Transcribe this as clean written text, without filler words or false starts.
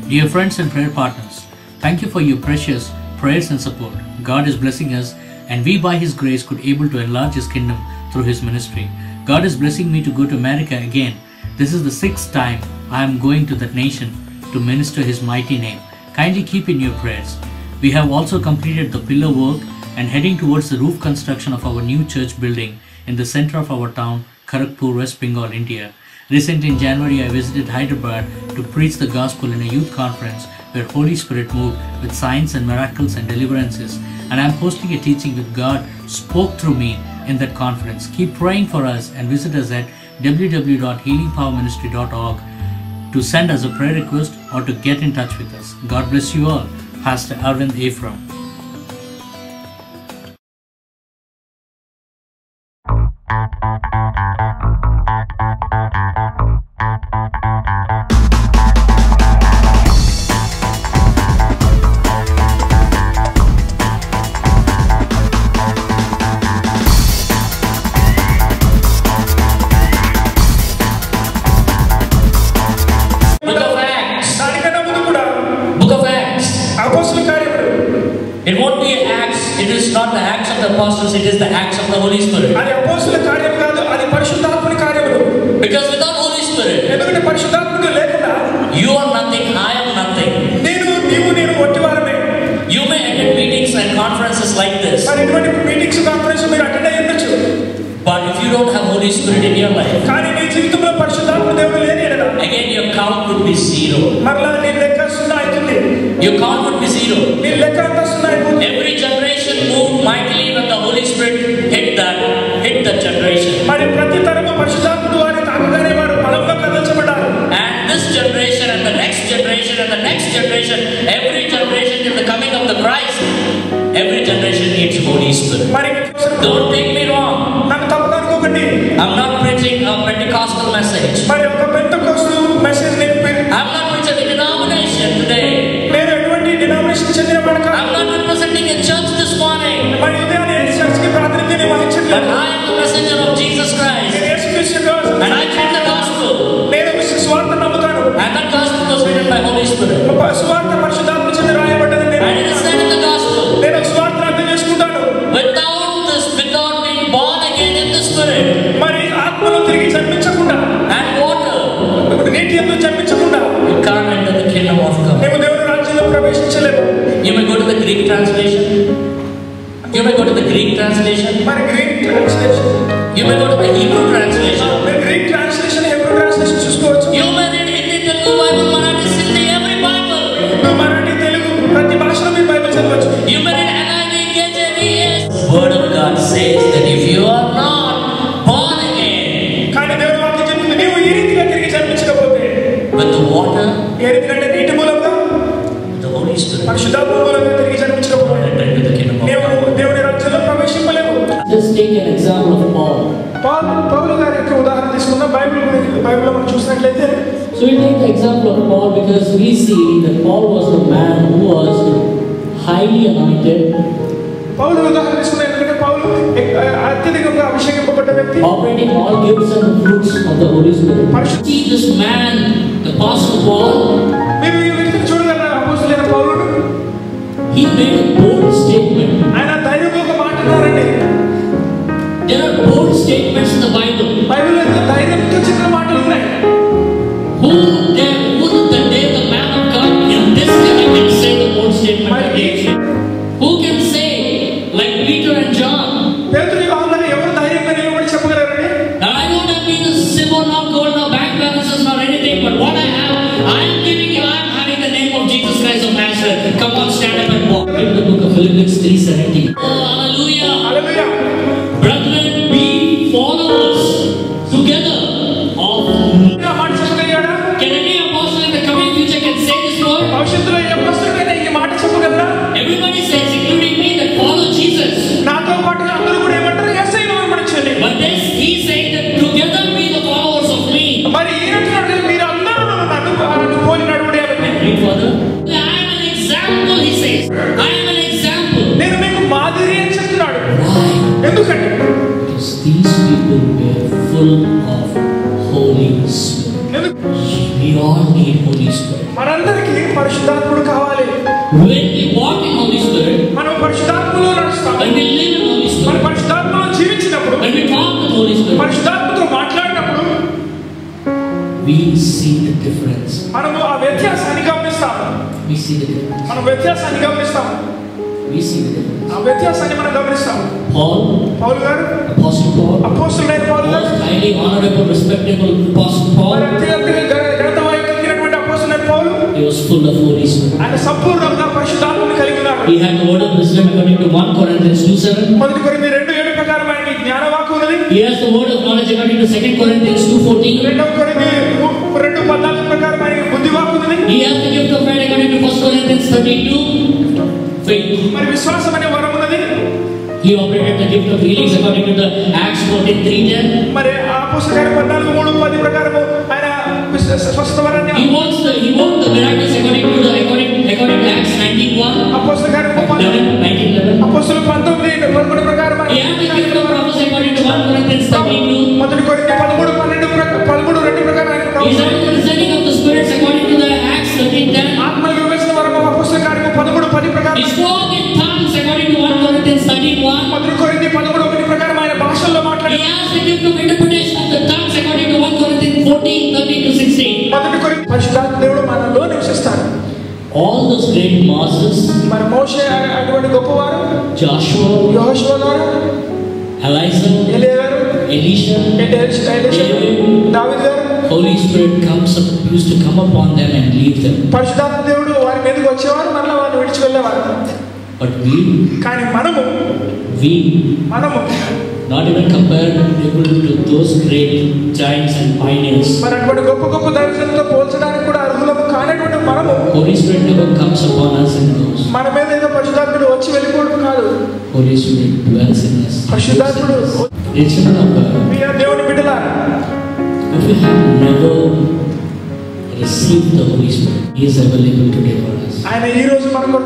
Dear friends and prayer partners, thank you for your precious prayers and support. God is blessing us, and we by His grace could able to enlarge His kingdom through His ministry. God is blessing me to go to America again. This is the 6th time I am going to that nation to minister His mighty name. Kindly keep in your prayers. We have also completed the pillar work and heading towards the roof construction of our new church building in the center of our town, Kharagpur, West Bengal, India. Recently in January, I visited Hyderabad to preach the gospel in a youth conference where Holy Spirit moved with signs and miracles and deliverances, and I am hosting a teaching with God spoke through me in that conference. Keep praying for us and visit us at www.healingpowerministry.org to send us a prayer request or to get in touch with us. God bless you all. Pastor Arvind Ephraim. It won't be Acts, it is not the Acts of the Apostles, it is the Acts of the Holy Spirit. Because without Holy Spirit, you are nothing, I am nothing. You may attend meetings and conferences like this, but if you don't have Holy Spirit in your life, again your count would be zero. Your count would be zero. Every generation moved mightily when the Holy Spirit hit that generation. And this generation and the next generation and the next generation, every generation till the coming of the Christ, every generation needs Holy Spirit. Don't take me wrong. I'm not preaching a Pentecostal message. I'm not preaching a denomination today. I'm not representing a church this morning. But I am the messenger of Jesus Christ. And I preach the gospel. And that gospel was written by Holy Spirit. And it is said in the gospel, without being born again in the Spirit and water, you can't enter the kingdom of God. You may go to the Greek translation. You may go to the Greek translation. You may go to the Hebrew translation. You may read Hindi, Telugu, Bible, Marathi, Sindhi, every Bible. You may read NIV, KJV. The Word of God says that if you are not born again with the water, the Holy Spirit, Just take an example of Paul. So we take the example of Paul because we see that Paul was a man who was highly anointed, operating all gifts and fruits of the Holy Spirit. See this man, the Apostle Paul, he made a bold statement. There are bold statements in the Bible. Who the day the man of God in this day can say the bold statement again? Who can say, like Peter and John, now I don't have neither silver nor gold nor bank balances nor anything, but what I have, I am giving you, I am having the name of Jesus Christ of Nazareth. Come on, stand up and walk. In the book of Philippians 3:17. Oh, hallelujah. Brethren, be followers together of me. Can any apostle in the coming future can say this word? Everybody says, including me, that follow Jesus. But this, he said that together be the followers of me. Read further. I am an example, he says. I am an example. Why? Because these people were full of Holy Spirit. We all need Holy Spirit. మనందరికీ పరిశుద్ధాత్ముడు కావాలి. When we walk in Holy Spirit, మనం పరిశుద్ధాత్మలో నడుస్తాం. when we live in Holy Spirit, మనం పరిశుద్ధాత్మలో జీవించినప్పుడు, when we talk with Holy Spirit, పరిశుద్ధాత్మతో మాట్లాడినప్పుడు we see the difference. మనము ఆ వ్యత్యాసాన్ని గమనిస్తాం. We see the difference. మనం వ్యత్యాసాన్ని గమనిస్తాం. We see the difference. ఆ వ్యత్యాసాన్ని మనం గమనిస్తాం. పౌలు గారు, Apostle Paul, అపోస్తలుడైన పౌలు గారు, most highly honorable, respectable Apostle Paul, ఘనతమైనటువంటి అపోస్తలుడైన పౌలు, he was full of Holy Spirit. ఆయన సంపూర్ణంగా పరిశుద్ధాత్మను కలిగి ఉన్నాడు. He had the word of wisdom according to 1 Corinthians 2:7. మొదటి కొరింథీ 2:7 ప్రకారం ఆయనకి జ్ఞానవాక్కు ఉన్నది. He has the word of knowledge according to 2 Corinthians 2:14. రెండవ కొరింథీ 2:14 ప్రకారం ఆయనకి బుద్ధివాక్కు ఉన్నది. He has the gift of faith according to 1 Corinthians 13:2. Faith. మరి విశ్వాసం అనే వరం ఉన్నది. He operated the gift of healings according to the Acts 14:3-10. మరి అపోస్తలుల 14:3-10 ప్రకారం ఆయన స్వస్థత వరాన్ని He worked the miracles according to Acts 19:1. అపోస్తలుల 19:11. అపోస్తలుల 19:11 ప్రకారం He had the gift of prophecy according to 1 Corinthians 13:2. మొదటి కొరింథీ 13:2 ప్రకారం ఆయన He had the discerning of the spirits according to the Acts 13:10. ఆత్మల వివేచన వరం అపోస్తలుల 13:10 ప్రకారం He spoke in tongues according to 1 Corinthians 13:1. మొదటి కొరింథీ 11:1 ప్రకారం ఆయన భాషల్లో He మాట్లాడాడు. has the gift of interpretation of the tongues according to 1 Corinthians 14:13-16. మొదటి కొరింథీ పరిశుద్ధాత్మ దేవుడు మనలో నివసిస్తాడు. All those great Moses, మరి మోషే అటువంటి గొప్పవారు, Joshua, యెహోషువ గారు, Elijah, ఎలీయా గారు, Elisha, దావీదు గారు, Holy Spirit used to come upon them and leave them. పరిశుద్ధాత్మ దేవుడు వారి మీదకి వచ్చేవారు, మరలా వారిని విడిచి వెళ్ళేవారు. But we, కానీ మనము not even comparable to those great giants and pioneers. మరి అటువంటి గొప్ప దైవజనులతో పోల్చడానికి కూడా అర్హులము కానటువంటి మనము, Holy Spirit never comes upon us and goes. మన మీద ఏదో పరిశుద్ధాత్ముడు వచ్చి వెళ్ళిపోవడం కాదు. Holy Spirit dwells in us. పరిశుద్ధాత్ముడు దేవుని బిడ్డలారా, if we have never received the Holy Spirit, He is available today for us. ఆయన ఈ రోజు మనకు